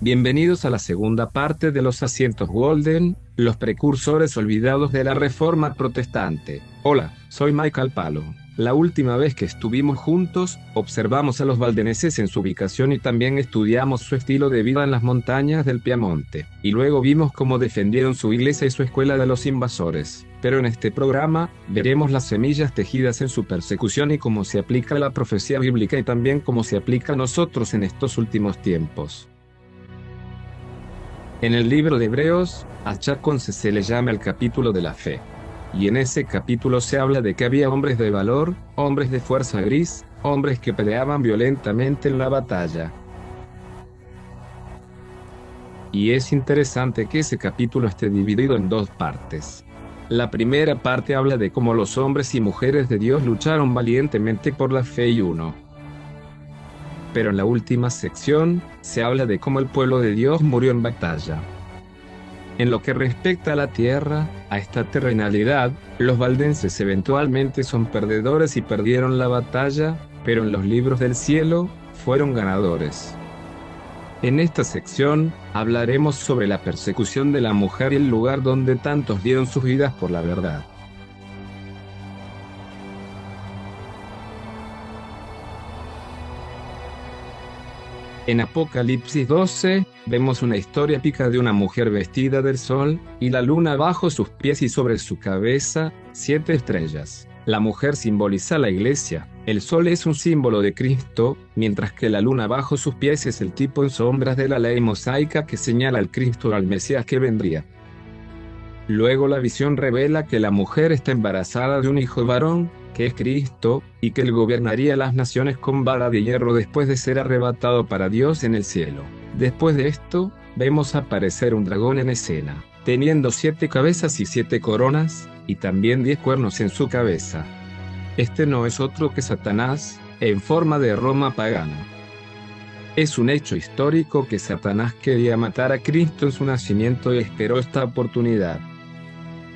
Bienvenidos a la segunda parte de los asientos Walden, los precursores olvidados de la Reforma Protestante. Hola, soy Michael Palo. La última vez que estuvimos juntos, observamos a los valdenses en su ubicación y también estudiamos su estilo de vida en las montañas del Piamonte. Y luego vimos cómo defendieron su iglesia y su escuela de los invasores. Pero en este programa, veremos las semillas tejidas en su persecución y cómo se aplica a la profecía bíblica y también cómo se aplica a nosotros en estos últimos tiempos. En el libro de Hebreos, a Chaconce se le llama el capítulo de la fe. Y en ese capítulo se habla de que había hombres de valor, hombres de fuerza gris, hombres que peleaban violentamente en la batalla. Y es interesante que ese capítulo esté dividido en dos partes. La primera parte habla de cómo los hombres y mujeres de Dios lucharon valientemente por la fe y uno. Pero en la última sección, se habla de cómo el pueblo de Dios murió en batalla. En lo que respecta a la tierra, a esta terrenalidad, los valdenses eventualmente son perdedores y perdieron la batalla, pero en los libros del cielo, fueron ganadores. En esta sección, hablaremos sobre la persecución de la mujer y el lugar donde tantos dieron sus vidas por la verdad. En Apocalipsis 12, vemos una historia épica de una mujer vestida del sol, y la luna bajo sus pies y sobre su cabeza, 7 estrellas. La mujer simboliza la iglesia, el sol es un símbolo de Cristo, mientras que la luna bajo sus pies es el tipo en sombras de la ley mosaica que señala al Cristo o al Mesías que vendría. Luego la visión revela que la mujer está embarazada de un hijo varón, que es Cristo, y que él gobernaría las naciones con vara de hierro después de ser arrebatado para Dios en el cielo. Después de esto, vemos aparecer un dragón en escena, teniendo 7 cabezas y 7 coronas, y también 10 cuernos en su cabeza. Este no es otro que Satanás, en forma de Roma pagana. Es un hecho histórico que Satanás quería matar a Cristo en su nacimiento y esperó esta oportunidad.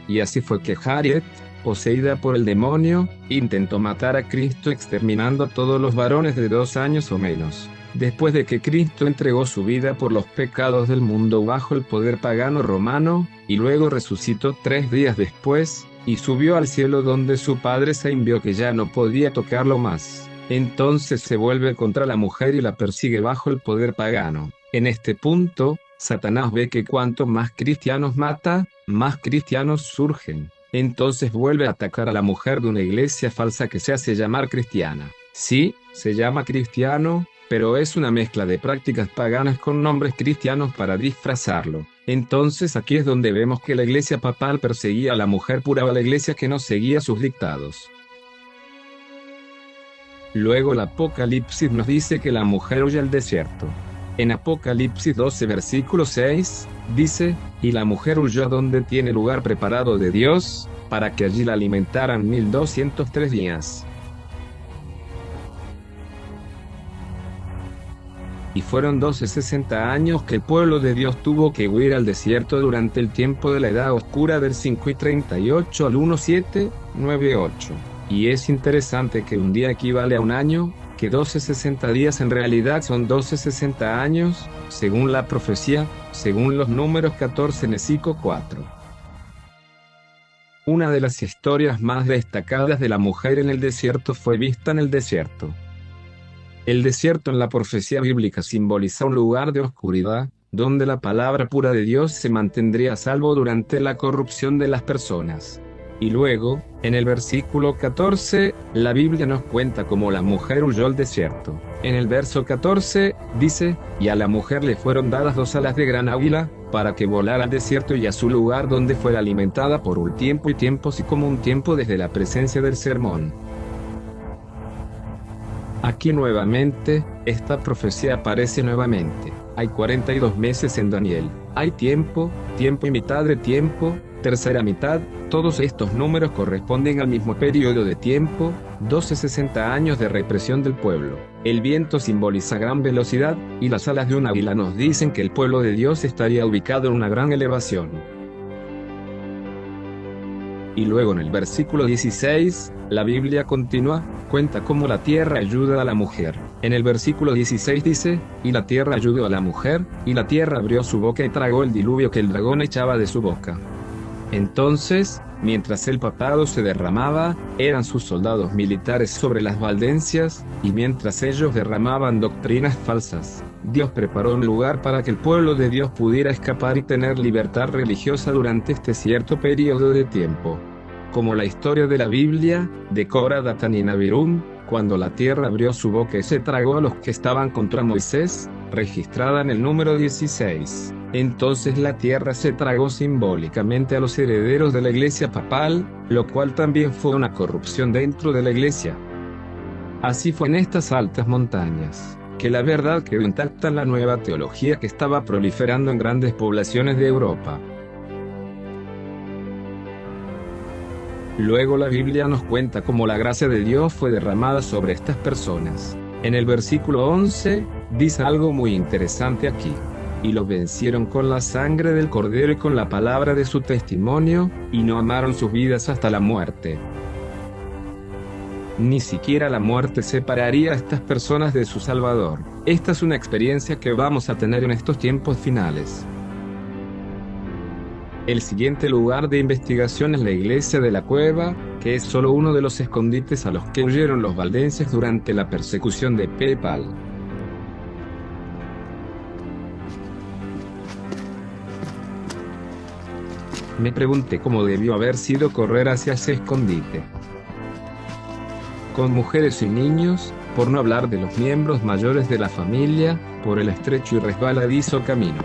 Y así fue que Harriet, poseída por el demonio, intentó matar a Cristo exterminando a todos los varones de 2 años o menos. Después de que Cristo entregó su vida por los pecados del mundo bajo el poder pagano romano, y luego resucitó 3 días después, y subió al cielo donde su Padre se vio que ya no podía tocarlo más. Entonces se vuelve contra la mujer y la persigue bajo el poder pagano. En este punto, Satanás ve que cuanto más cristianos mata, más cristianos surgen. Entonces vuelve a atacar a la mujer de una iglesia falsa que se hace llamar cristiana. Sí, se llama cristiano, pero es una mezcla de prácticas paganas con nombres cristianos para disfrazarlo. Entonces aquí es donde vemos que la iglesia papal perseguía a la mujer pura o a la iglesia que no seguía sus dictados. Luego el Apocalipsis nos dice que la mujer huye al desierto. En Apocalipsis 12 versículo 6, dice, y la mujer huyó a donde tiene lugar preparado de Dios, para que allí la alimentaran 1203 días. Y fueron 1260 años que el pueblo de Dios tuvo que huir al desierto durante el tiempo de la edad oscura del 5:38 al 1798. Y es interesante que un día equivale a un año, que 1260 días en realidad son 1260 años, según la profecía, según los números 14 en Esico 4. Una de las historias más destacadas de la mujer en el desierto fue vista en el desierto. El desierto en la profecía bíblica simboliza un lugar de oscuridad, donde la palabra pura de Dios se mantendría a salvo durante la corrupción de las personas. Y luego, en el versículo 14, la Biblia nos cuenta cómo la mujer huyó al desierto. En el verso 14, dice, y a la mujer le fueron dadas 2 alas de gran águila, para que volara al desierto y a su lugar donde fuera alimentada por un tiempo y tiempos y como un tiempo desde la presencia del sermón. Aquí nuevamente, esta profecía aparece nuevamente. Hay 42 meses en Daniel. Hay tiempo, tiempo y mitad de tiempo, tercera mitad. Todos estos números corresponden al mismo periodo de tiempo, 1260 años de represión del pueblo. El viento simboliza gran velocidad, y las alas de un águila nos dicen que el pueblo de Dios estaría ubicado en una gran elevación. Y luego en el versículo 16, la Biblia continúa, cuenta cómo la tierra ayuda a la mujer. En el versículo 16 dice, y la tierra ayudó a la mujer, y la tierra abrió su boca y tragó el diluvio que el dragón echaba de su boca. Entonces, mientras el papado se derramaba, eran sus soldados militares sobre las valdencias, y mientras ellos derramaban doctrinas falsas, Dios preparó un lugar para que el pueblo de Dios pudiera escapar y tener libertad religiosa durante este cierto periodo de tiempo. Como la historia de la Biblia, de Cora, Datán y Abiram, cuando la tierra abrió su boca y se tragó a los que estaban contra Moisés, registrada en el número 16. Entonces la tierra se tragó simbólicamente a los herederos de la iglesia papal, lo cual también fue una corrupción dentro de la iglesia. Así fue en estas altas montañas, que la verdad quedó intacta en la nueva teología que estaba proliferando en grandes poblaciones de Europa. Luego la Biblia nos cuenta cómo la gracia de Dios fue derramada sobre estas personas. En el versículo 11, dice algo muy interesante aquí. Y los vencieron con la sangre del Cordero y con la palabra de su testimonio, y no amaron sus vidas hasta la muerte. Ni siquiera la muerte separaría a estas personas de su Salvador. Esta es una experiencia que vamos a tener en estos tiempos finales. El siguiente lugar de investigación es la iglesia de la cueva, que es solo uno de los escondites a los que huyeron los valdenses durante la persecución de Pepal. Me pregunté cómo debió haber sido correr hacia ese escondite. Con mujeres y niños, por no hablar de los miembros mayores de la familia, por el estrecho y resbaladizo camino.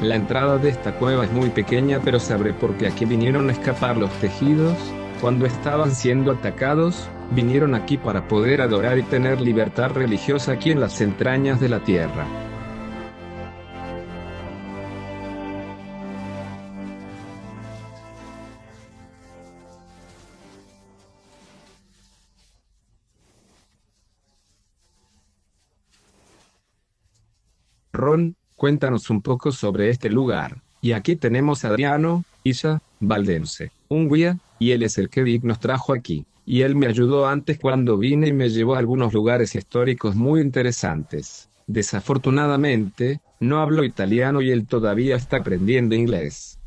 La entrada de esta cueva es muy pequeña, pero se abre porque aquí vinieron a escapar los tejidos. Cuando estaban siendo atacados, vinieron aquí para poder adorar y tener libertad religiosa aquí en las entrañas de la tierra. Ron, cuéntanos un poco sobre este lugar. Y aquí tenemos a Adriano Illa Valdense, un guía, y él es el que Dick nos trajo aquí. Y él me ayudó antes cuando vine y me llevó a algunos lugares históricos muy interesantes. Desafortunadamente, no hablo italiano y él todavía está aprendiendo inglés.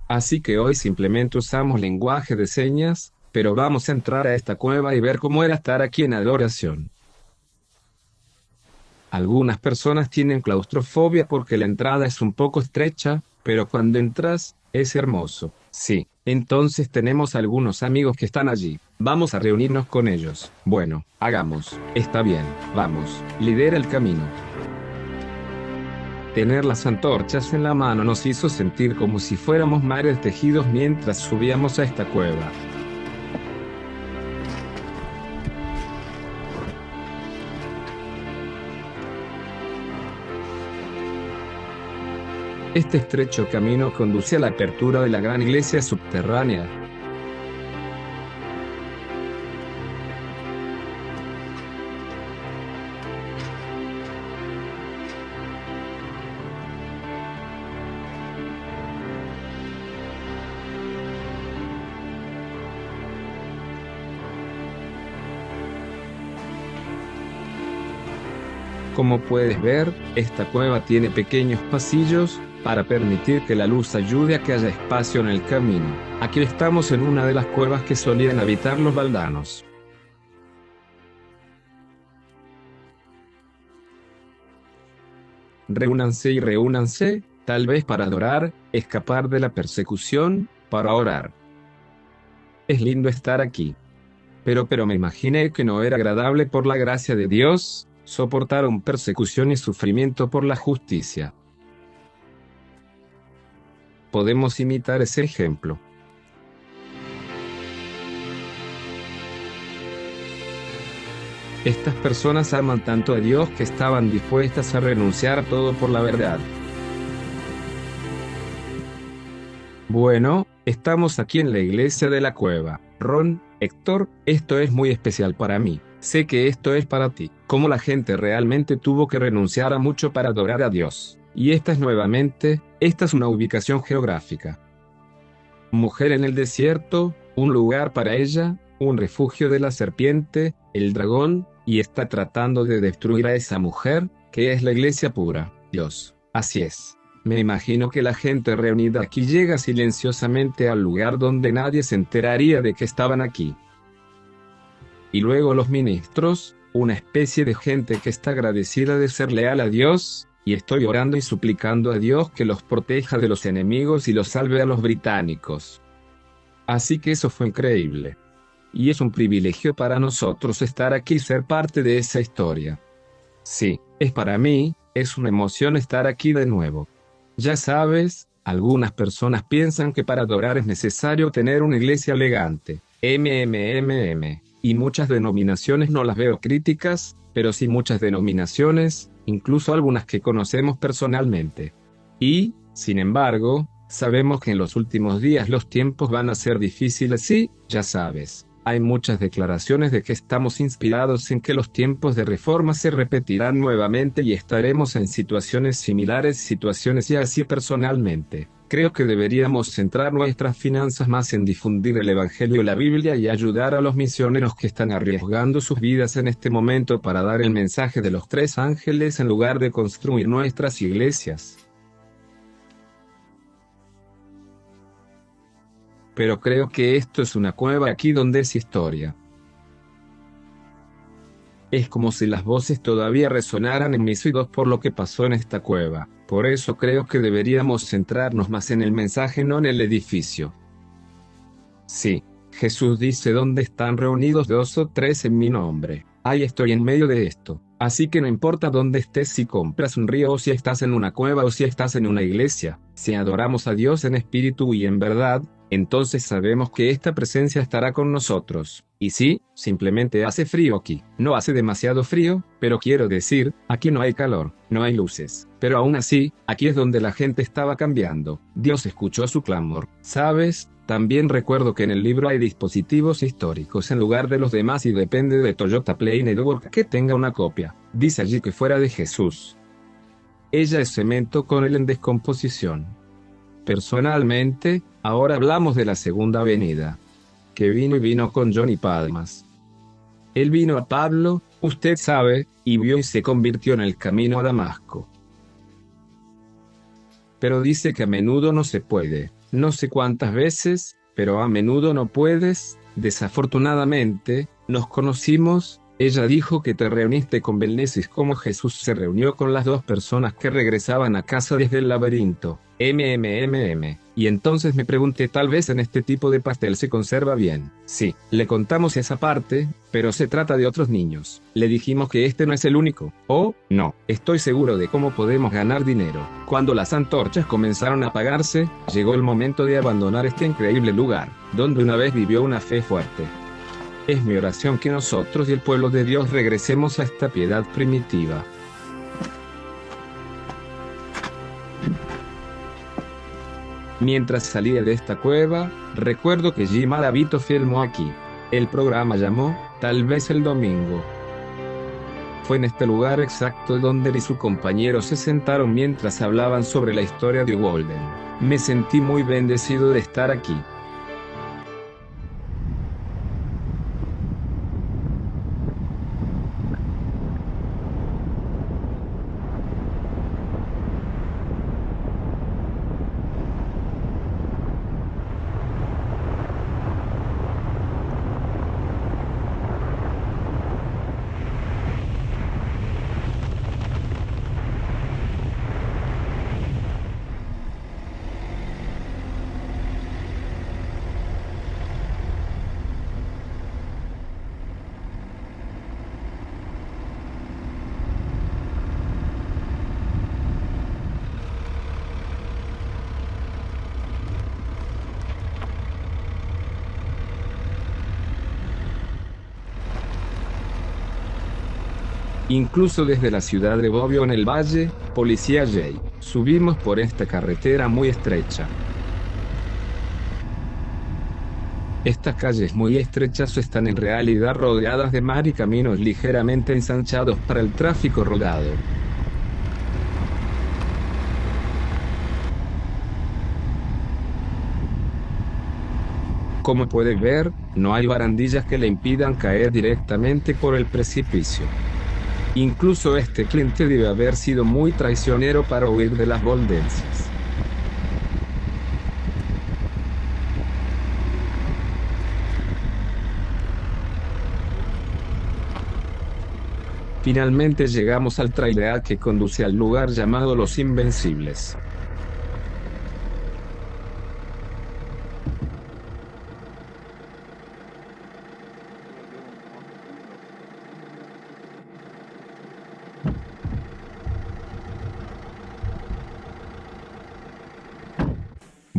Así que hoy simplemente usamos lenguaje de señas, pero vamos a entrar a esta cueva y ver cómo era estar aquí en adoración. Algunas personas tienen claustrofobia porque la entrada es un poco estrecha, pero cuando entras, es hermoso. Sí, entonces tenemos algunos amigos que están allí. Vamos a reunirnos con ellos. Bueno, hagamos. Está bien, vamos. Lidera el camino. Tener las antorchas en la mano nos hizo sentir como si fuéramos mares tejidos mientras subíamos a esta cueva. Este estrecho camino conduce a la apertura de la gran iglesia subterránea. Como puedes ver, esta cueva tiene pequeños pasillos, para permitir que la luz ayude a que haya espacio en el camino. Aquí estamos en una de las cuevas que solían habitar los valdanos. Reúnanse y reúnanse, tal vez para adorar, escapar de la persecución, para orar. Es lindo estar aquí. Pero me imaginé que no era agradable por la gracia de Dios, soportaron persecución y sufrimiento por la justicia. Podemos imitar ese ejemplo. Estas personas aman tanto a Dios que estaban dispuestas a renunciar a todo por la verdad. Bueno, estamos aquí en la iglesia de la cueva. Ron, Héctor, esto es muy especial para mí. Sé que esto es para ti. Cómo la gente realmente tuvo que renunciar a mucho para adorar a Dios. Y esta es una ubicación geográfica. Mujer en el desierto, un lugar para ella, un refugio de la serpiente, el dragón, y está tratando de destruir a esa mujer, que es la iglesia pura. Dios, así es. Me imagino que la gente reunida aquí llega silenciosamente al lugar donde nadie se enteraría de que estaban aquí. Y luego los ministros, una especie de gente que está agradecida de ser leal a Dios, y estoy orando y suplicando a Dios que los proteja de los enemigos y los salve a los británicos. Así que eso fue increíble. Y es un privilegio para nosotros estar aquí y ser parte de esa historia. Sí, es para mí, es una emoción estar aquí de nuevo. Ya sabes, algunas personas piensan que para adorar es necesario tener una iglesia elegante. Y muchas denominaciones no las veo críticas, pero sí muchas denominaciones, incluso algunas que conocemos personalmente. Y, sin embargo, sabemos que en los últimos días los tiempos van a ser difíciles y, ya sabes, hay muchas declaraciones de que estamos inspirados en que los tiempos de reforma se repetirán nuevamente y estaremos en situaciones similares y así personalmente. Creo que deberíamos centrar nuestras finanzas más en difundir el Evangelio, la Biblia y ayudar a los misioneros que están arriesgando sus vidas en este momento para dar el mensaje de los 3 ángeles en lugar de construir nuestras iglesias. Pero creo que esto es una cueva aquí donde es historia. Es como si las voces todavía resonaran en mis oídos por lo que pasó en esta cueva. Por eso creo que deberíamos centrarnos más en el mensaje, no en el edificio. Sí, Jesús dice: ¿dónde están reunidos 2 o 3 en mi nombre? Ahí estoy en medio de esto. Así que no importa dónde estés, si compras un río o si estás en una cueva o si estás en una iglesia, si adoramos a Dios en espíritu y en verdad, entonces sabemos que esta presencia estará con nosotros. Y sí, simplemente hace frío aquí. No hace demasiado frío, pero quiero decir, aquí no hay calor, no hay luces. Pero aún así, aquí es donde la gente estaba cambiando. Dios escuchó su clamor. ¿Sabes? También recuerdo que en el libro hay dispositivos históricos en lugar de los demás y depende de Toyota Play Network que tenga una copia. Dice allí que fuera de Jesús. Ella es cemento con él en descomposición. personalmente, ahora hablamos de la segunda venida. Que vino y vino con Johnny Palmas. Él vino a Pablo, usted sabe, y vio y se convirtió en el camino a Damasco. Pero dice que a menudo no se puede, no sé cuántas veces, pero a menudo no puedes. Desafortunadamente, nos conocimos. Ella dijo que te reuniste con Belnesis como Jesús se reunió con las dos personas que regresaban a casa desde el laberinto. Y entonces me pregunté, tal vez en este tipo de pastel se conserva bien. Sí, le contamos esa parte, pero se trata de otros niños. Le dijimos que este no es el único. Oh, no, estoy seguro de cómo podemos ganar dinero. Cuando las antorchas comenzaron a apagarse, llegó el momento de abandonar este increíble lugar, donde una vez vivió una fe fuerte. Es mi oración que nosotros y el pueblo de Dios regresemos a esta piedad primitiva. Mientras salía de esta cueva, recuerdo que Jim Aravito filmó aquí. El programa llamó, tal vez el domingo. Fue en este lugar exacto donde él y su compañero se sentaron mientras hablaban sobre la historia de Walden. Me sentí muy bendecido de estar aquí. Incluso desde la ciudad de Bobbio en el valle, Policía Jay, subimos por esta carretera muy estrecha. Estas calles muy estrechas están en realidad rodeadas de mar y caminos ligeramente ensanchados para el tráfico rodado. Como puede ver, no hay barandillas que le impidan caer directamente por el precipicio. Incluso este cliente debe haber sido muy traicionero para huir de las Waldenses. Finalmente llegamos al trailhead que conduce al lugar llamado Los Invencibles.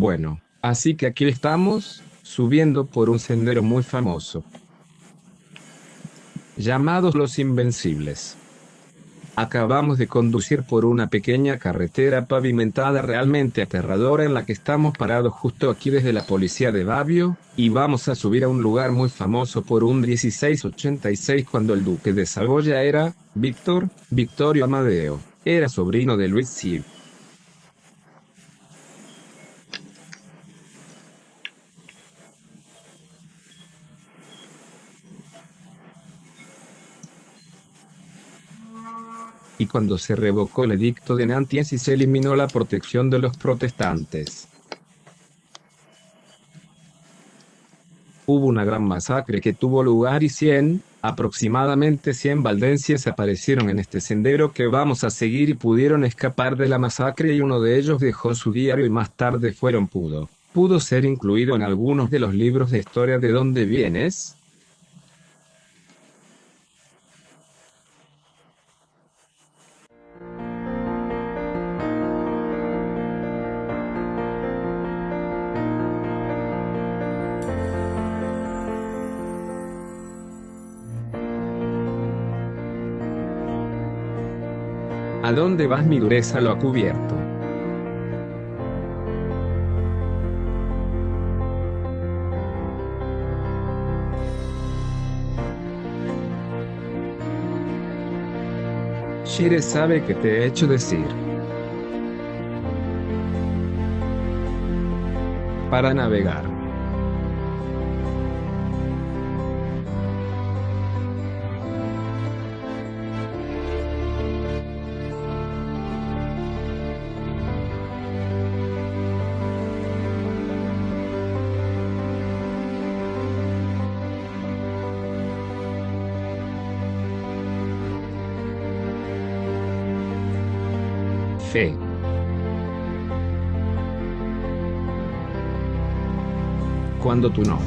Bueno, así que aquí estamos, subiendo por un sendero muy famoso, llamados Los Invencibles. Acabamos de conducir por una pequeña carretera pavimentada realmente aterradora en la que estamos parados justo aquí desde la policía de Bobbio, y vamos a subir a un lugar muy famoso por un 1686 cuando el duque de Saboya era, Victorio Amadeo, era sobrino de Luis Cid. Y cuando se revocó el edicto de Nantes y se eliminó la protección de los protestantes, hubo una gran masacre que tuvo lugar y aproximadamente 100 valdenses aparecieron en este sendero que vamos a seguir y pudieron escapar de la masacre y uno de ellos dejó su diario y más tarde pudo ser incluido en algunos de los libros de historia de dónde vienes. ¿A dónde vas? Mi dureza lo ha cubierto. Shire sabe que te he hecho decir. para navegar. Fe. Cuando tú no.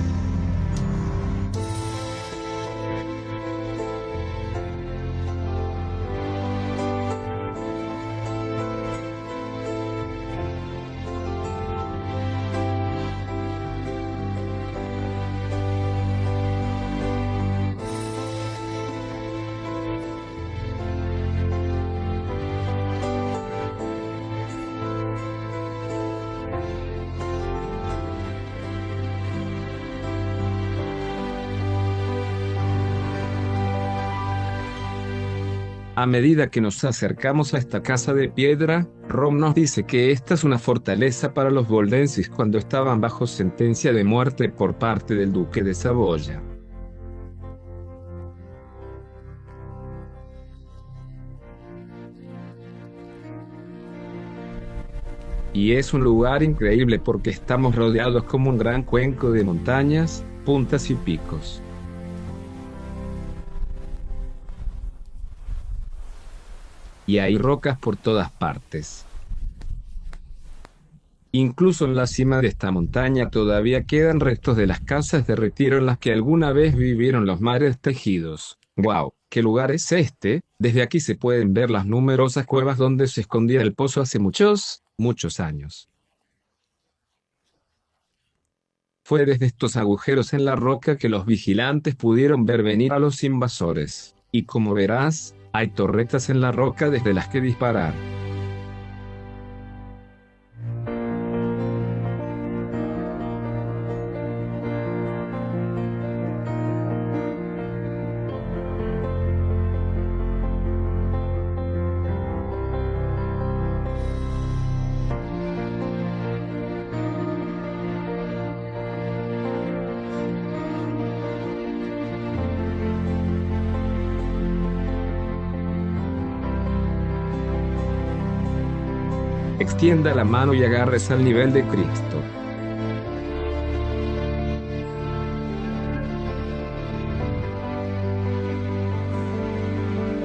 A medida que nos acercamos a esta casa de piedra, Rom nos dice que esta es una fortaleza para los Waldenses cuando estaban bajo sentencia de muerte por parte del duque de Saboya. Y es un lugar increíble porque estamos rodeados como un gran cuenco de montañas, puntas y picos. Y hay rocas por todas partes. Incluso en la cima de esta montaña todavía quedan restos de las casas de retiro en las que alguna vez vivieron los mares tejidos. ¡Wow! ¿Qué lugar es este? Desde aquí se pueden ver las numerosas cuevas donde se escondía el pozo hace muchos años. Fue desde estos agujeros en la roca que los vigilantes pudieron ver venir a los invasores. Y como verás, hay torretas en la roca desde las que disparar. Extienda la mano y agárrese al nivel de Cristo.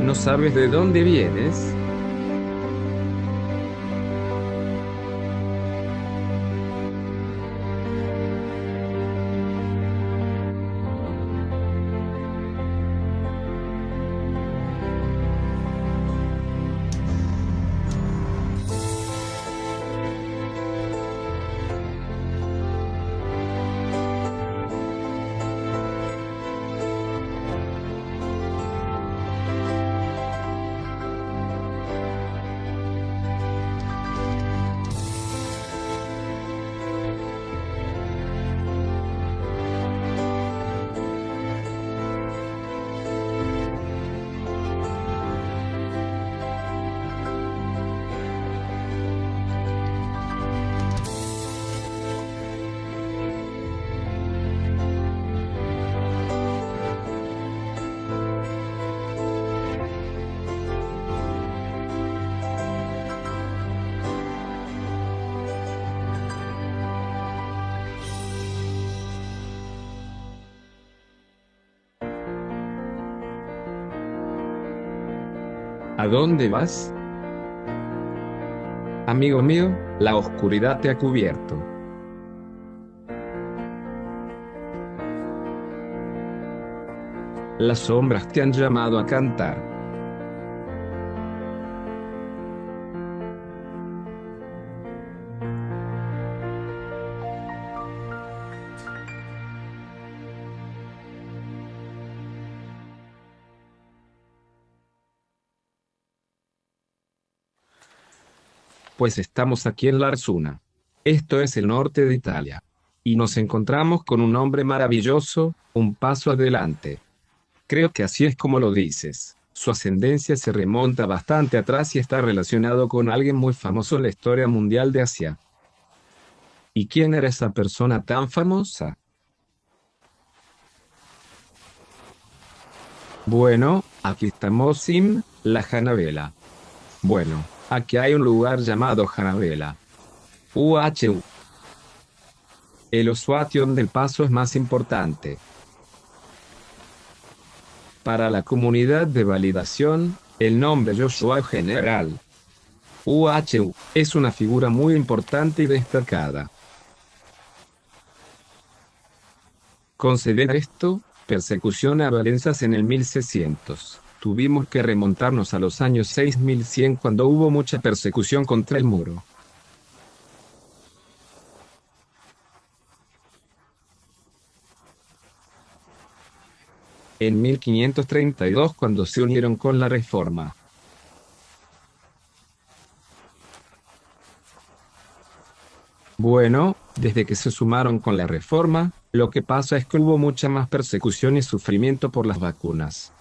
¿No sabes de dónde vienes? ¿A dónde vas? Amigo mío, la oscuridad te ha cubierto. Las sombras te han llamado a cantar. Pues estamos aquí en Larsuna. Esto es el norte de Italia. Y nos encontramos con un hombre maravilloso, un paso adelante. Creo que así es como lo dices. Su ascendencia se remonta bastante atrás y está relacionado con alguien muy famoso en la historia mundial de Asia. ¿Y quién era esa persona tan famosa? Bueno, aquí está Mosim, la Hanabela. Bueno, aquí hay un lugar llamado Hanabela. UHU. El Osuation del Paso es más importante. Para la comunidad de validación, el nombre Joshua General UHU es una figura muy importante y destacada. Considera esto, persecución a Valencias en el 1600. Tuvimos que remontarnos a los años 6100 cuando hubo mucha persecución contra el muro. En 1532 cuando se unieron con la Reforma. Bueno, desde que se sumaron con la Reforma, lo que pasa es que hubo mucha más persecución y sufrimiento por las vacunas.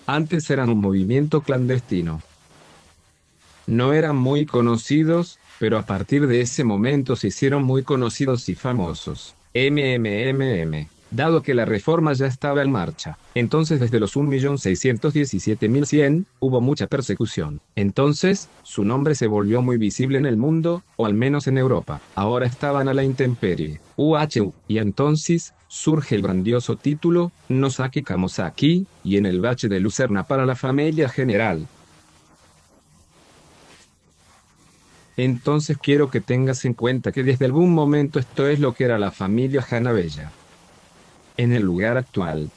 Antes eran un movimiento clandestino. No eran muy conocidos, pero a partir de ese momento se hicieron muy conocidos y famosos. Dado que la reforma ya estaba en marcha, entonces desde los 1.617.100 hubo mucha persecución. Entonces, su nombre se volvió muy visible en el mundo, o al menos en Europa. Ahora estaban a la intemperie. UHU. Y entonces, surge el grandioso título, Nosaki Kamosaki, y en el bache de Lucerna para la familia general. Entonces quiero que tengas en cuenta que desde algún momento esto es lo que era la familia Hanabella. En el lugar actual,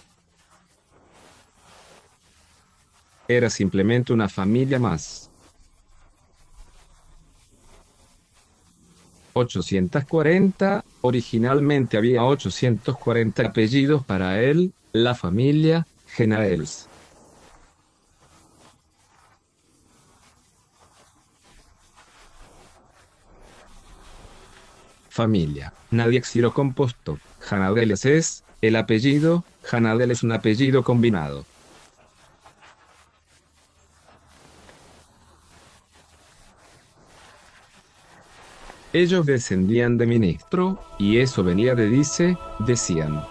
era simplemente una familia más. 840, originalmente había 840 apellidos para él, la familia Genaels. Familia, nadie lo compuesto. Hanadeles es, el apellido, Hanadel es un apellido combinado. Ellos descendían de ministro, y eso venía de decían.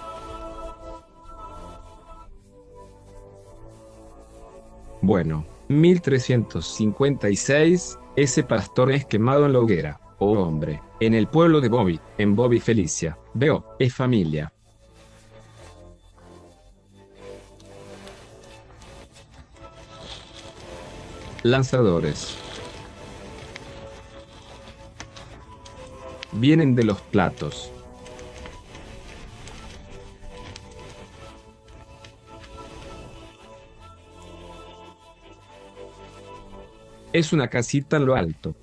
Bueno, 1356, ese pastor es quemado en la hoguera. Oh hombre, en el pueblo de Bobby, en Bobby Felicia, veo, es familia. Lanzadores. Vienen de los platos. Es una casita en lo alto.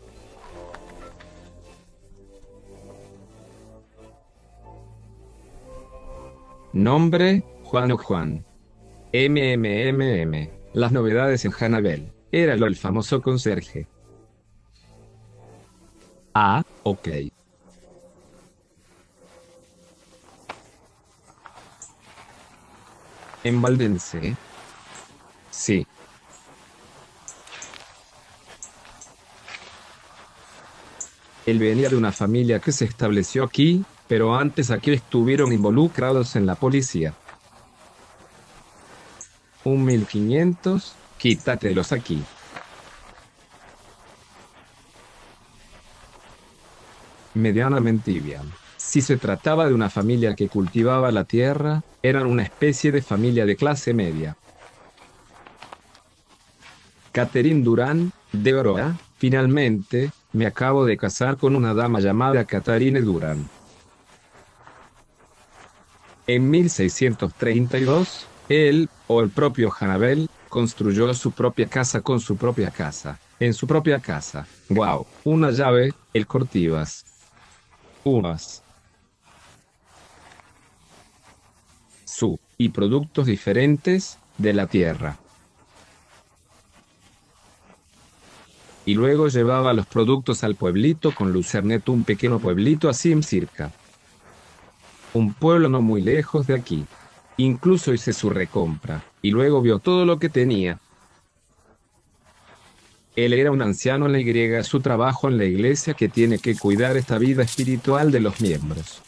Nombre, Juan o Juan. Las novedades en Hanabel. Era el famoso conserje. Ah, ok. ¿En Valdense? Sí. Él venía de una familia que se estableció aquí, pero antes aquí estuvieron involucrados en la policía. 1500, quítatelos aquí. Medianamente bien. Si se trataba de una familia que cultivaba la tierra, eran una especie de familia de clase media. Catherine Durán, de Oroa, finalmente, me acabo de casar con una dama llamada Catherine Durán. En 1632, él, o el propio Hanabel, construyó su propia casa con su propia casa. En su propia casa. ¡Wow! Una llave, el Cortivas. Uvas. Y productos diferentes, de la tierra. y luego llevaba los productos al pueblito con Lucernet, un pequeño pueblito así cerca. Un pueblo no muy lejos de aquí. Incluso hice su recompra, y luego vio todo lo que tenía. Él era un anciano en la iglesia, su trabajo en la iglesia que tiene que cuidar esta vida espiritual de los miembros.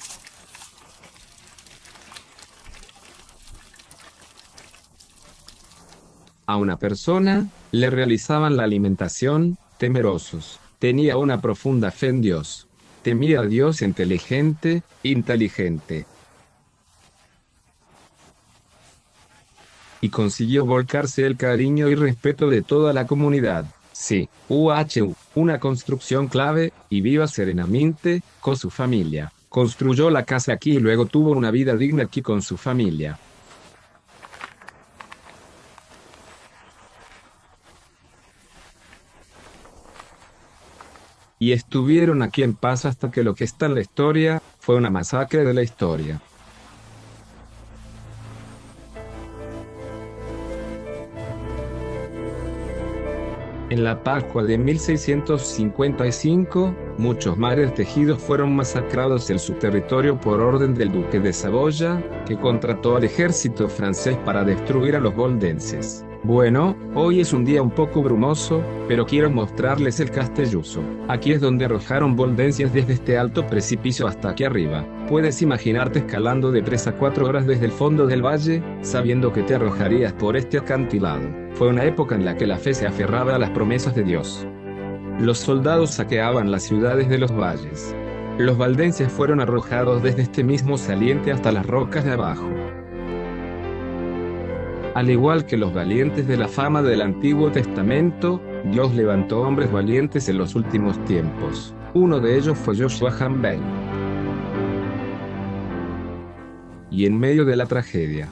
A una persona, le realizaban la alimentación, temerosos. Tenía una profunda fe en Dios. Temía a Dios inteligente. Y consiguió volcarse el cariño y respeto de toda la comunidad. Sí, una construcción clave, y viva serenamente, con su familia. Construyó la casa aquí y luego tuvo una vida digna aquí con su familia. Y estuvieron aquí en paz hasta que lo que está en la historia, fue una masacre de la historia. En la Pascua de 1655, muchos mares tejidos fueron masacrados en su territorio por orden del duque de Saboya, que contrató al ejército francés para destruir a los boldenses. Bueno, hoy es un día un poco brumoso, pero quiero mostrarles el Castelluso. Aquí es donde arrojaron boldenses desde este alto precipicio hasta aquí arriba. Puedes imaginarte escalando deprisa 4 horas desde el fondo del valle, sabiendo que te arrojarías por este acantilado. Fue una época en la que la fe se aferraba a las promesas de Dios. Los soldados saqueaban las ciudades de los valles. Los valdenses fueron arrojados desde este mismo saliente hasta las rocas de abajo. Al igual que los valientes de la fama del Antiguo Testamento, Dios levantó hombres valientes en los últimos tiempos. Uno de ellos fue Joshua Campbell. Y en medio de la tragedia,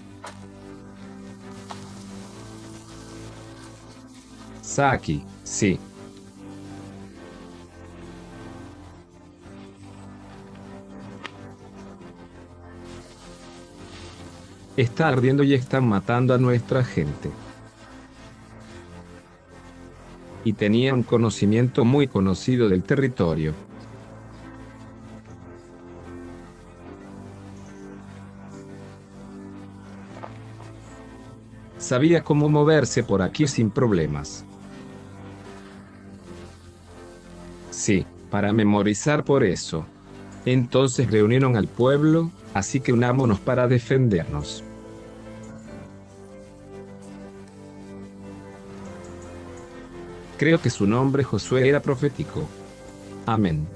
Saki, sí. Está ardiendo y están matando a nuestra gente. Y tenía un conocimiento muy conocido del territorio. Sabía cómo moverse por aquí sin problemas. Sí, para memorizar por eso. Entonces reunieron al pueblo, así que unámonos para defendernos. Creo que su nombre Josué era profético. Amén.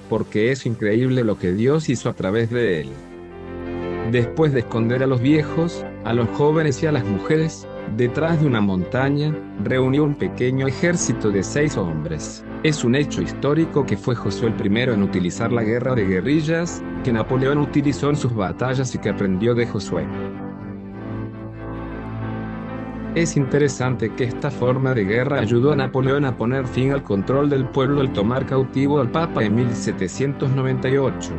Porque es increíble lo que Dios hizo a través de él. Después de esconder a los viejos, a los jóvenes y a las mujeres, detrás de una montaña, reunió un pequeño ejército de 6 hombres. Es un hecho histórico que fue Josué el primero en utilizar la guerra de guerrillas, que Napoleón utilizó en sus batallas y que aprendió de Josué. Es interesante que esta forma de guerra ayudó a Napoleón a poner fin al control del pueblo al tomar cautivo al Papa en 1798.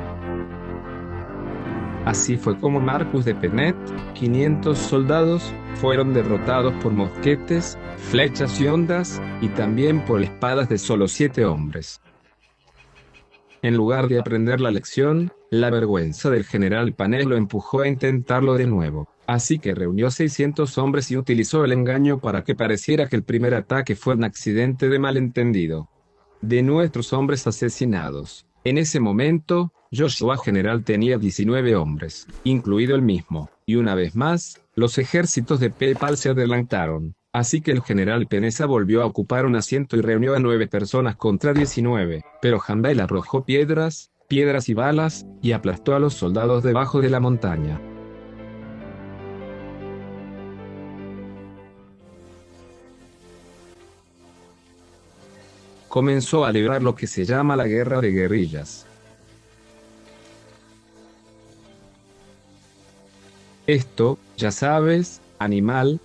Así fue como Marcus de Penet, 500 soldados, fueron derrotados por mosquetes, flechas y hondas, y también por espadas de solo 7 hombres. En lugar de aprender la lección, la vergüenza del general Panay lo empujó a intentarlo de nuevo. Así que reunió 600 hombres y utilizó el engaño para que pareciera que el primer ataque fue un accidente de malentendido. De nuestros hombres asesinados, en ese momento, Joshua general tenía 19 hombres, incluido el mismo, y una vez más, los ejércitos de Pepal se adelantaron. Así que el general Penesa volvió a ocupar un asiento y reunió a 9 personas contra 19, pero Campbell arrojó piedras y balas, y aplastó a los soldados debajo de la montaña. Comenzó a librar lo que se llama la guerra de guerrillas. Esto, ya sabes, animal.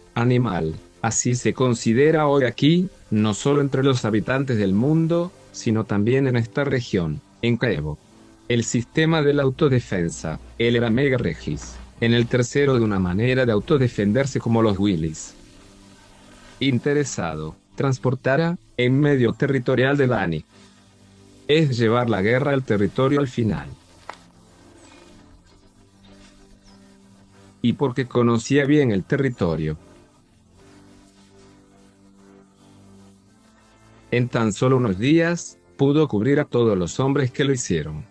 Así se considera hoy aquí, no solo entre los habitantes del mundo, sino también en esta región, en Kiev. El sistema de la autodefensa, el era Mega Regis. En el tercero de una manera de autodefenderse como los Willys. Interesado, transportará, en medio territorial de Dani. Es llevar la guerra al territorio al final. Y porque conocía bien el territorio. En tan solo unos días, pudo cubrir a todos los hombres que lo hicieron.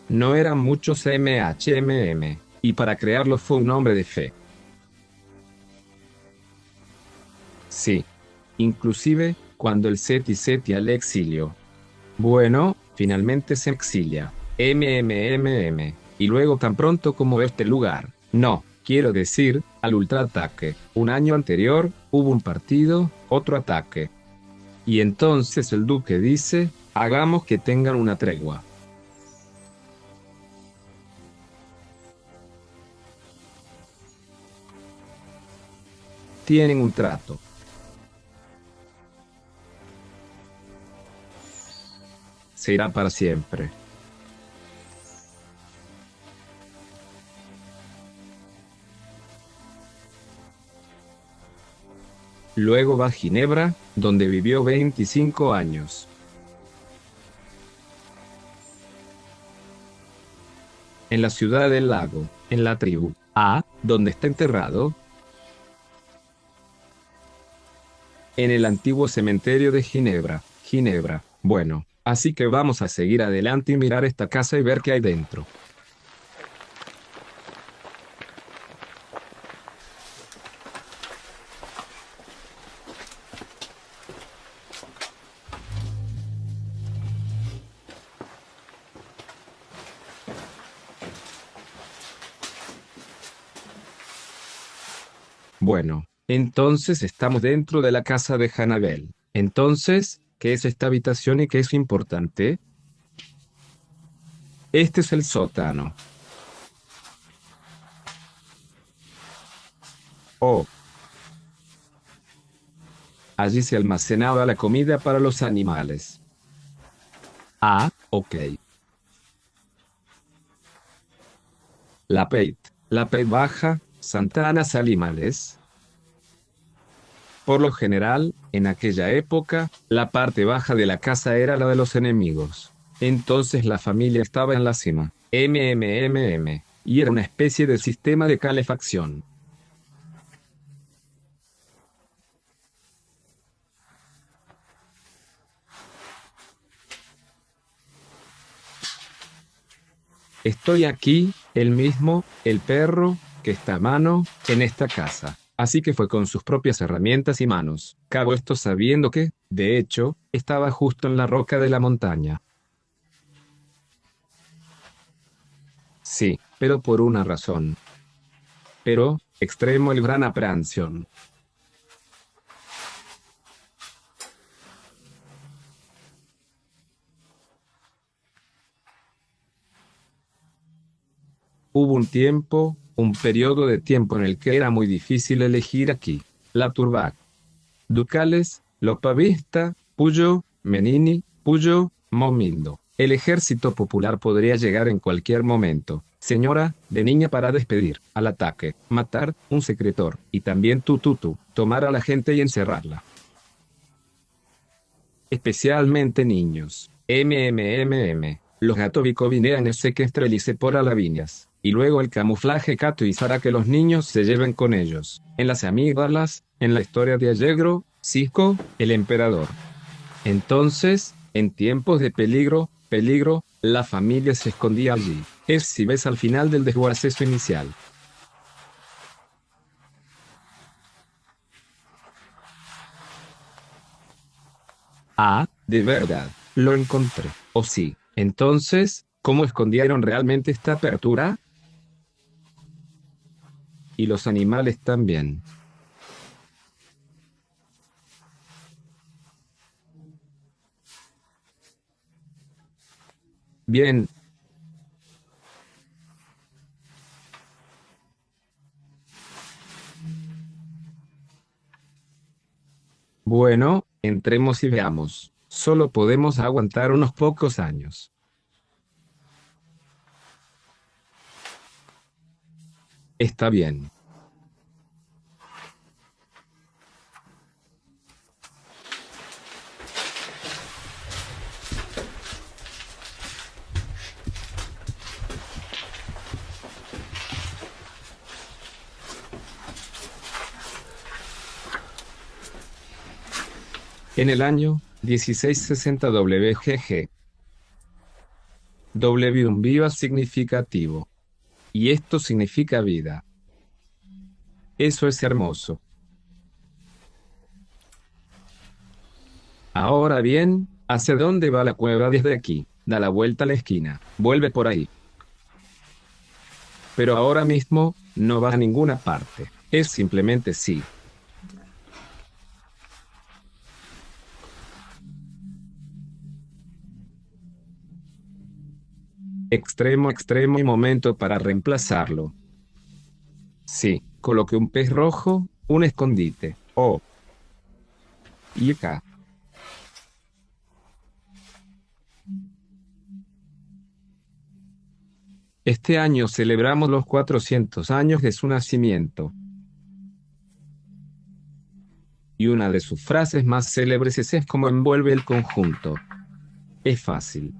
No eran muchos MHMM, y para crearlo fue un hombre de fe. Sí. Inclusive, cuando el Seti al exilio. Bueno, finalmente se exilia. Y luego tan pronto como ve este lugar. No, quiero decir, al ultraataque. Un año anterior, hubo un partido, otro ataque. Y entonces el duque dice, hagamos que tengan una tregua. Tienen un trato. Será para siempre. Luego va a Ginebra, donde vivió 25 años. En la ciudad del lago, en la tribu A, donde está enterrado. En el antiguo cementerio de Ginebra, Ginebra. Bueno, así que vamos a seguir adelante y mirar esta casa y ver qué hay dentro. Bueno, entonces estamos dentro de la casa de Hannibal. Entonces, ¿qué es esta habitación y qué es importante? Este es el sótano. Oh, allí se almacenaba la comida para los animales. Ah, ok. La Peit baja, Santanas animales. Por lo general, en aquella época, la parte baja de la casa era la de los enemigos. Entonces la familia estaba en la cima, y era una especie de sistema de calefacción. Estoy aquí, el mismo, el perro, que está a mano, en esta casa. Así que fue con sus propias herramientas y manos. Cabo esto sabiendo que, de hecho, estaba justo en la roca de la montaña. Sí, pero por una razón. Pero, extremo el gran aprehensión. Hubo un periodo de tiempo en el que era muy difícil elegir aquí. La Turbac. Ducales, Lopavista, Puyo, Menini, Puyo, Momindo. El ejército popular podría llegar en cualquier momento. Señora, de niña para despedir, al ataque, matar, un secretor, y también tomar a la gente y encerrarla. Especialmente niños. Los gatovico vinean ese que estrelice por alaviñas. Y luego el camuflaje cato hará que los niños se lleven con ellos. En las amígdalas, en la historia de Allegro, Cisco, el emperador. Entonces, en tiempos de peligro, la familia se escondía allí. Es si ves al final del desguaceso inicial. Ah, de verdad, lo encontré. ¿O sí? Entonces, ¿cómo escondieron realmente esta apertura? Y los animales también. Bien. Bueno, entremos y veamos. Solo podemos aguantar unos pocos años. Está bien. En el año 1660 WGG. W un viva significativo. Y esto significa vida. Eso es hermoso. Ahora bien, ¿hacia dónde va la cueva desde aquí? Da la vuelta a la esquina, vuelve por ahí. Pero ahora mismo, no va a ninguna parte. Es simplemente sí. Extremo, extremo y momento para reemplazarlo. Sí, coloqué un pez rojo, un escondite. Oh. Y acá. Este año celebramos los 400 años de su nacimiento. Y una de sus frases más célebres es como envuelve el conjunto. Es fácil.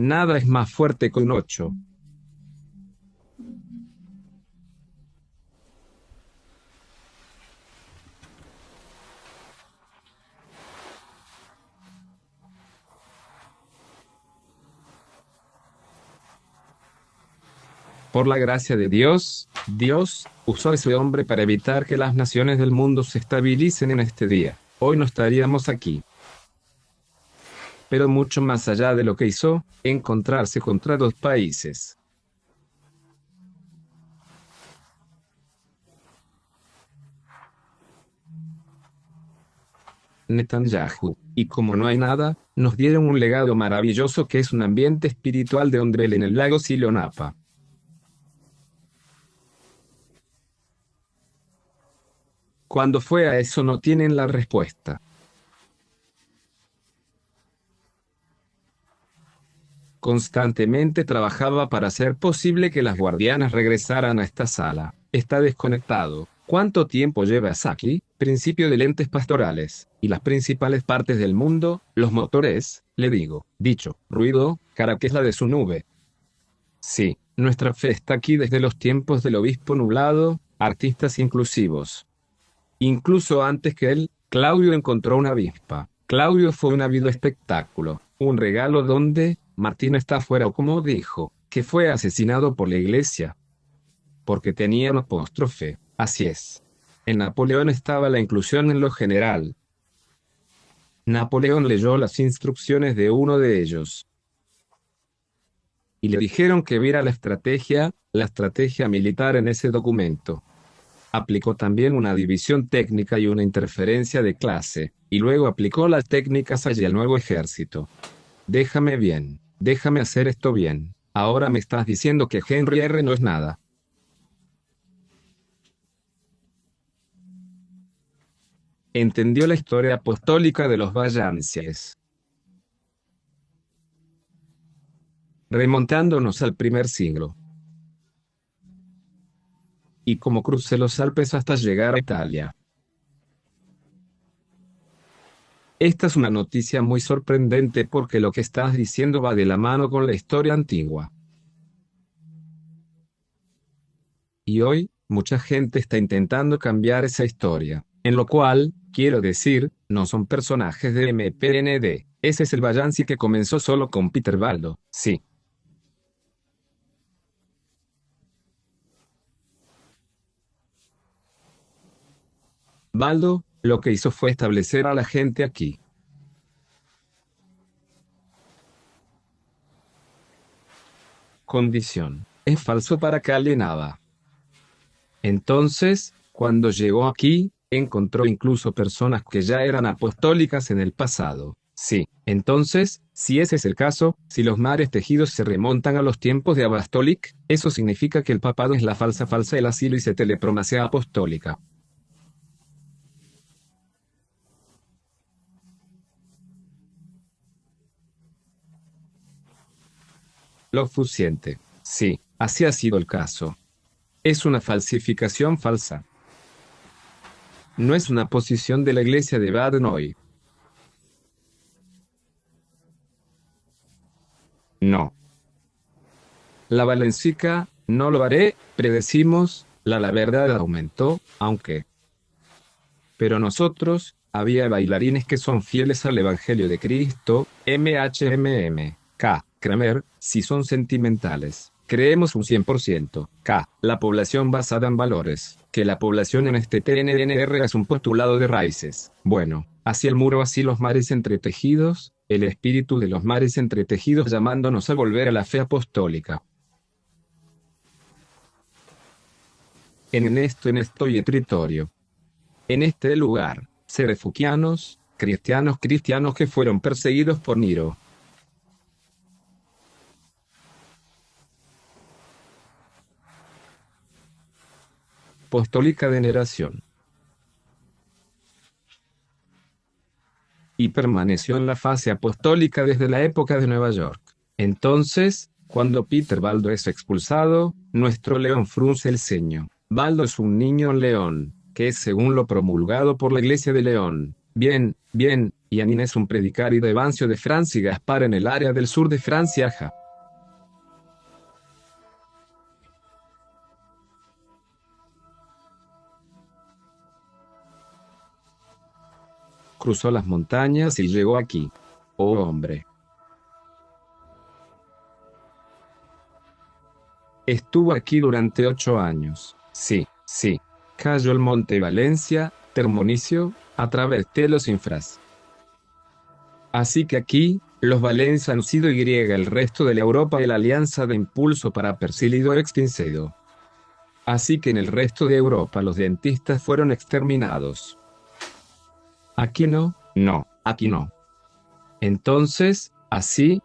Nada es más fuerte que un 8. Por la gracia de Dios, Dios usó a ese hombre para evitar que las naciones del mundo se estabilicen en este día. Hoy no estaríamos aquí. Pero mucho más allá de lo que hizo, encontrarse contra dos países. Netanyahu. Y como no hay nada, nos dieron un legado maravilloso que es un ambiente espiritual de Ondrel en el lago Silonapa. Cuando fue a eso no tienen la respuesta. Constantemente trabajaba para hacer posible que las guardianas regresaran a esta sala. Está desconectado. ¿Cuánto tiempo llevas aquí? Principio de lentes pastorales. Y las principales partes del mundo, los motores, le digo. Dicho, ruido, cara que es la de su nube. Sí, nuestra fe está aquí desde los tiempos del obispo nublado, artistas inclusivos. Incluso antes que él, Claudio encontró una avispa. Claudio fue un ávido espectáculo, un regalo donde, Martín está afuera o como dijo, que fue asesinado por la iglesia. Porque tenía un apóstrofe, así es. En Napoleón estaba la inclusión en lo general. Napoleón leyó las instrucciones de uno de ellos. Y le dijeron que viera la estrategia militar en ese documento. Aplicó también una división técnica y una interferencia de clase, y luego aplicó las técnicas hacia el nuevo ejército. Déjame hacer esto bien. Ahora me estás diciendo que Henry R. no es nada. Entendió la historia apostólica de los Vallancies. Remontándonos al primer siglo. Y como crucé los Alpes hasta llegar a Italia. Esta es una noticia muy sorprendente porque lo que estás diciendo va de la mano con la historia antigua. Y hoy, mucha gente está intentando cambiar esa historia. En lo cual, quiero decir, no son personajes de MPND. Ese es el Vallansi que comenzó solo con Peter Baldo. Sí. Baldo, lo que hizo fue establecer a la gente aquí. Condición. Es falso para que alienaba. Entonces, cuando llegó aquí, encontró incluso personas que ya eran apostólicas en el pasado. Sí, entonces, si ese es el caso, si los mares tejidos se remontan a los tiempos de Abastolik, eso significa que el papado es la falsa el asilo y se telepromacea apostólica. Lo fusiente. Sí, así ha sido el caso. Es una falsificación falsa. No es una posición de la iglesia de Badenoi. No. La Valencica, no lo haré, predecimos, la verdad aumentó, aunque. Pero nosotros, había bailarines que son fieles al Evangelio de Cristo, Kramer, si son sentimentales. Creemos un 100%. La población basada en valores. Que la población en este TNNR es un postulado de raíces. Bueno, así el muro, así los mares entretejidos, el espíritu de los mares entretejidos llamándonos a volver a la fe apostólica. En esto y tritorio. En este lugar, serefuquianos, cristianos que fueron perseguidos por Niro. Apostólica veneración. Y permaneció en la fase apostólica desde la época de Nueva York. Entonces, cuando Peter Baldo es expulsado, nuestro león frunce el ceño. Baldo es un niño león, que es según lo promulgado por la Iglesia de León. Bien, y Anin es un predicario de Bancio de Francia y Gaspar en el área del sur de Francia. Cruzó las montañas y llegó aquí. Oh hombre. Estuvo aquí durante 8 años. Sí. Cayó el monte Valencia, Termonicio, a través de los infras. Así que aquí, los Valencia han sido y el resto de la Europa y la alianza de impulso para Persílido extincedo. Así que en el resto de Europa los dentistas fueron exterminados. Aquí no, aquí no. Entonces, así,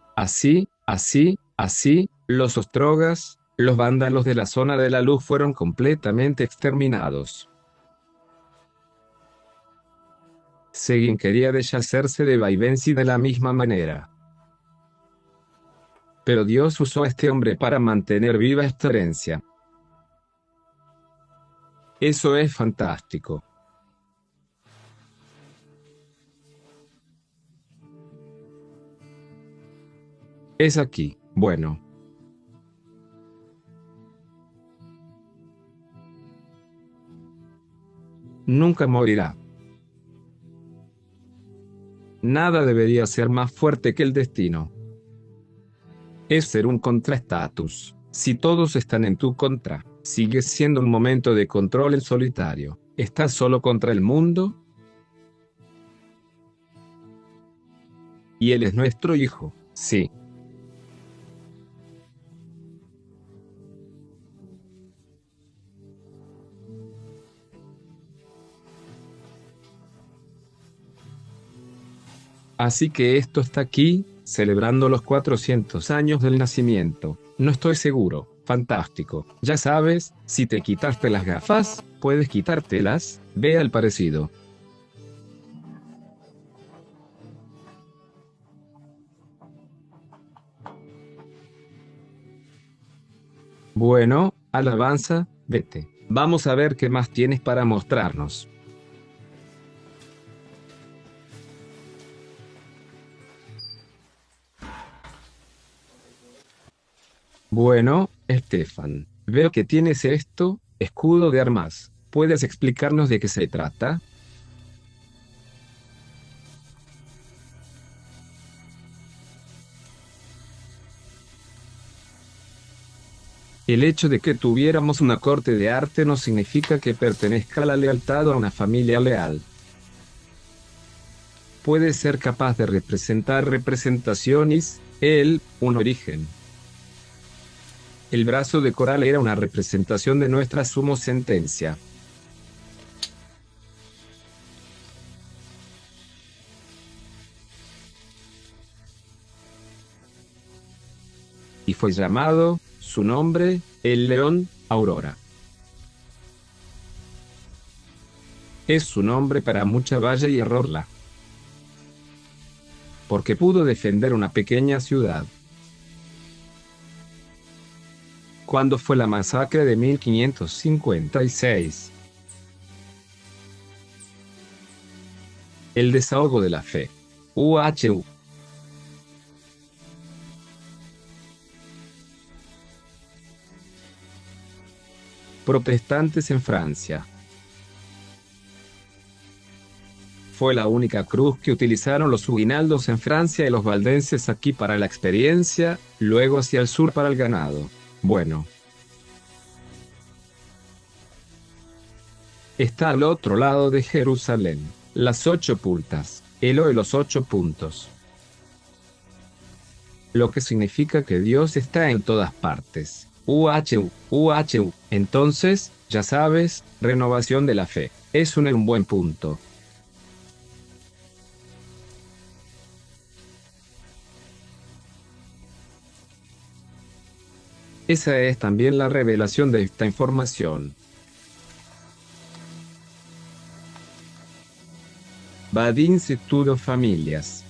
los ostrogas, los vándalos de la zona de la luz fueron completamente exterminados. Seguin quería deshacerse de Vaivensi de la misma manera. Pero Dios usó a este hombre para mantener viva esta herencia. Eso es fantástico. Es aquí, bueno. Nunca morirá. Nada debería ser más fuerte que el destino. Es ser un contrastatus. Si todos están en tu contra, sigues siendo un momento de control en solitario. ¿Estás solo contra el mundo? Y él es nuestro hijo, sí. Así que esto está aquí, celebrando los 400 años del nacimiento. No estoy seguro. Fantástico. Ya sabes, si te quitaste las gafas, puedes quitártelas, vea el parecido. Bueno, alabanza, vete. Vamos a ver qué más tienes para mostrarnos. Bueno, Estefan, veo que tienes esto, escudo de armas. ¿Puedes explicarnos de qué se trata? El hecho de que tuviéramos una corte de arte no significa que pertenezca a la lealtad a una familia leal. Puede ser capaz de representar representaciones, un origen. El brazo de coral era una representación de nuestra sumo sentencia. Y fue llamado, su nombre, el león, Aurora. Es su nombre para mucha valla y errorla. Porque pudo defender una pequeña ciudad. ¿Cuándo fue la masacre de 1556? El desahogo de la fe. UHU. Protestantes en Francia. Fue la única cruz que utilizaron los huguinaldos en Francia y los valdenses aquí para la experiencia, luego hacia el sur para el ganado. Bueno. Está al otro lado de Jerusalén. Las 8 puntas. Elo y los 8 puntos. Lo que significa que Dios está en todas partes. UHU, UHU. Entonces, ya sabes, renovación de la fe. Es un buen punto. Esa es también la revelación de esta información. Badin Situdo Familias.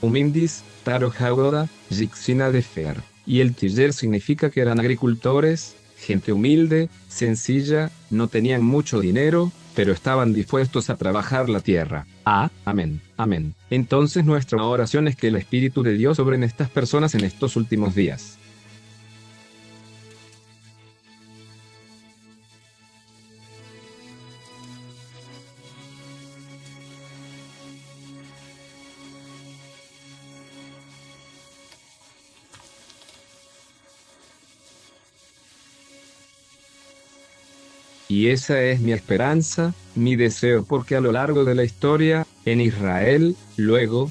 Humindis, Taro Jagoda, Yixina de Fer. Y el Tiller significa que eran agricultores, gente humilde, sencilla, no tenían mucho dinero, pero estaban dispuestos a trabajar la tierra. Amén, amén. Entonces nuestra oración es que el Espíritu de Dios sobre en estas personas en estos últimos días. Y esa es mi esperanza, mi deseo, porque a lo largo de la historia, en Israel, y luego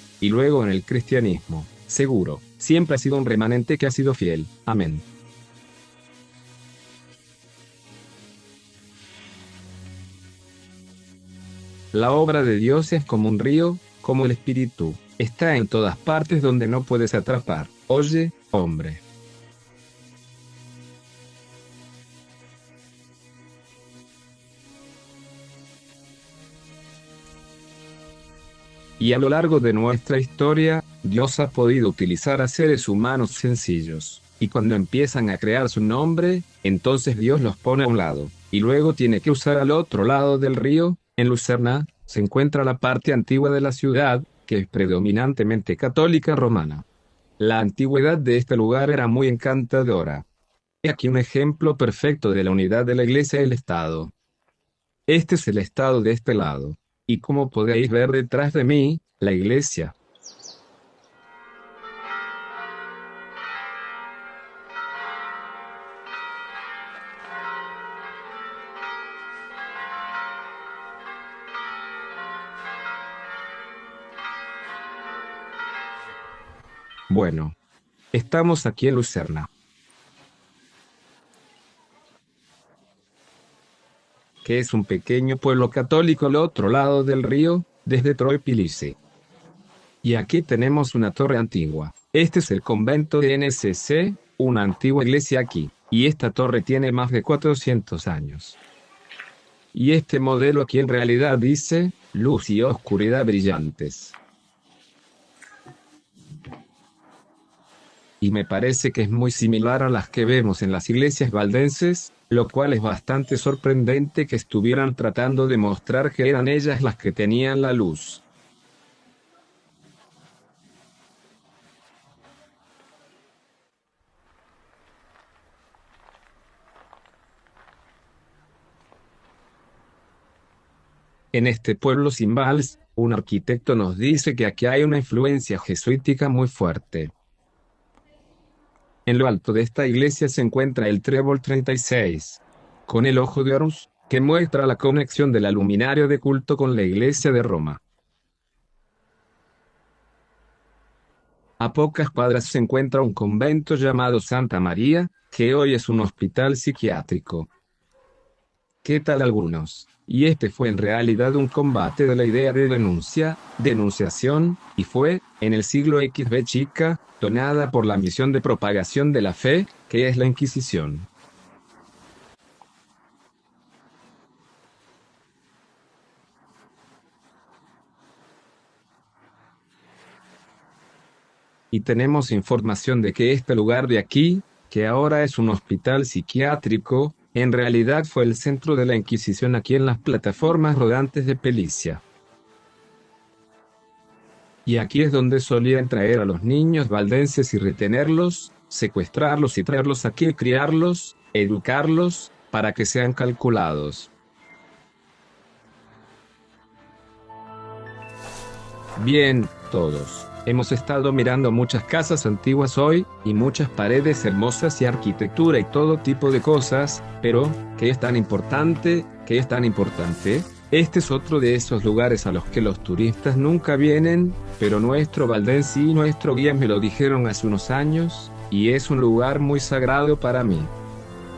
en el cristianismo, seguro, siempre ha sido un remanente que ha sido fiel. Amén. La obra de Dios es como un río, como el Espíritu, está en todas partes donde no puedes atrapar. Oye, hombre. Y a lo largo de nuestra historia, Dios ha podido utilizar a seres humanos sencillos, y cuando empiezan a crear su nombre, entonces Dios los pone a un lado, y luego tiene que usar al otro lado del río. En Lucerna, se encuentra la parte antigua de la ciudad, que es predominantemente católica romana. La antigüedad de este lugar era muy encantadora. He aquí un ejemplo perfecto de la unidad de la Iglesia y el Estado. Este es el Estado de este lado. Y como podéis ver detrás de mí, la Iglesia. Bueno, estamos aquí en Lucerna, que es un pequeño pueblo católico al otro lado del río, desde Troy-Pilice. Y aquí tenemos una torre antigua. Este es el convento de NCC, una antigua iglesia aquí. Y esta torre tiene más de 400 años. Y este modelo aquí en realidad dice, luz y oscuridad brillantes. Y me parece que es muy similar a las que vemos en las iglesias valdenses, lo cual es bastante sorprendente que estuvieran tratando de mostrar que eran ellas las que tenían la luz. En este pueblo sin vals, un arquitecto nos dice que aquí hay una influencia jesuítica muy fuerte. En lo alto de esta iglesia se encuentra el trébol 36, con el ojo de Horus, que muestra la conexión del luminario de culto con la iglesia de Roma. A pocas cuadras se encuentra un convento llamado Santa María, que hoy es un hospital psiquiátrico. ¿Qué tal algunos? Y este fue en realidad un combate de la idea de denunciación, y fue, en el siglo XV chica, donada por la misión de propagación de la fe, que es la Inquisición. Y tenemos información de que este lugar de aquí, que ahora es un hospital psiquiátrico, en realidad fue el centro de la Inquisición aquí en las plataformas rodantes de Pelicia. Y aquí es donde solían traer a los niños valdenses y retenerlos, secuestrarlos y traerlos aquí y criarlos, educarlos, para que sean calculados. Bien, todos. Hemos estado mirando muchas casas antiguas hoy, y muchas paredes hermosas y arquitectura y todo tipo de cosas, pero, ¿qué es tan importante? ¿Qué es tan importante? Este es otro de esos lugares a los que los turistas nunca vienen, pero nuestro valdense y nuestro guía me lo dijeron hace unos años, y es un lugar muy sagrado para mí.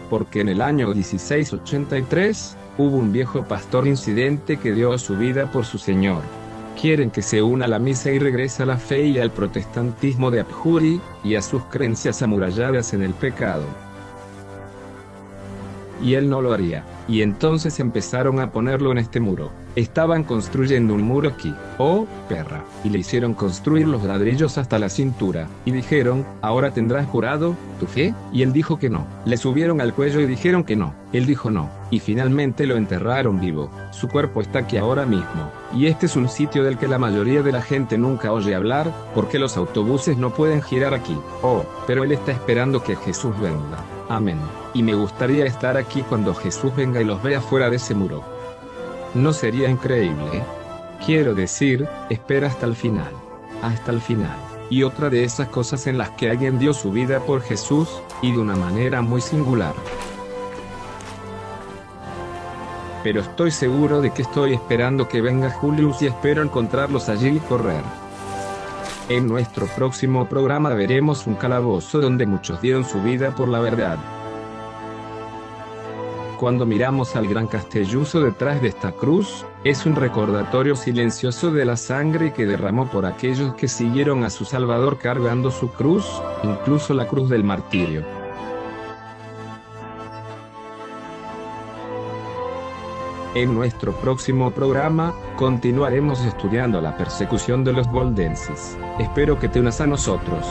Porque en el año 1683, hubo un viejo pastor incidente que dio su vida por su Señor. Quieren que se una a la misa y regrese a la fe y al protestantismo de Abjuri, y a sus creencias amuralladas en el pecado. Y él no lo haría. Y entonces empezaron a ponerlo en este muro. Estaban construyendo un muro aquí. ¡Oh, perra! Y le hicieron construir los ladrillos hasta la cintura. Y dijeron, ¿ahora tendrás jurado tu fe? Y él dijo que no. Le subieron al cuello y dijeron que no. Él dijo no. Y finalmente lo enterraron vivo. Su cuerpo está aquí ahora mismo. Y este es un sitio del que la mayoría de la gente nunca oye hablar, porque los autobuses no pueden girar aquí. Oh, pero él está esperando que Jesús venga. Amén. Y me gustaría estar aquí cuando Jesús venga y los vea fuera de ese muro. ¿No sería increíble? Quiero decir, espera hasta el final. Hasta el final. Y otra de esas cosas en las que alguien dio su vida por Jesús, y de una manera muy singular. Pero estoy seguro de que estoy esperando que venga Julius y espero encontrarlos allí y correr. En nuestro próximo programa veremos un calabozo donde muchos dieron su vida por la verdad. Cuando miramos al gran castelluzo detrás de esta cruz, es un recordatorio silencioso de la sangre que derramó por aquellos que siguieron a su Salvador cargando su cruz, incluso la cruz del martirio. En nuestro próximo programa, continuaremos estudiando la persecución de los valdenses. Espero que te unas a nosotros.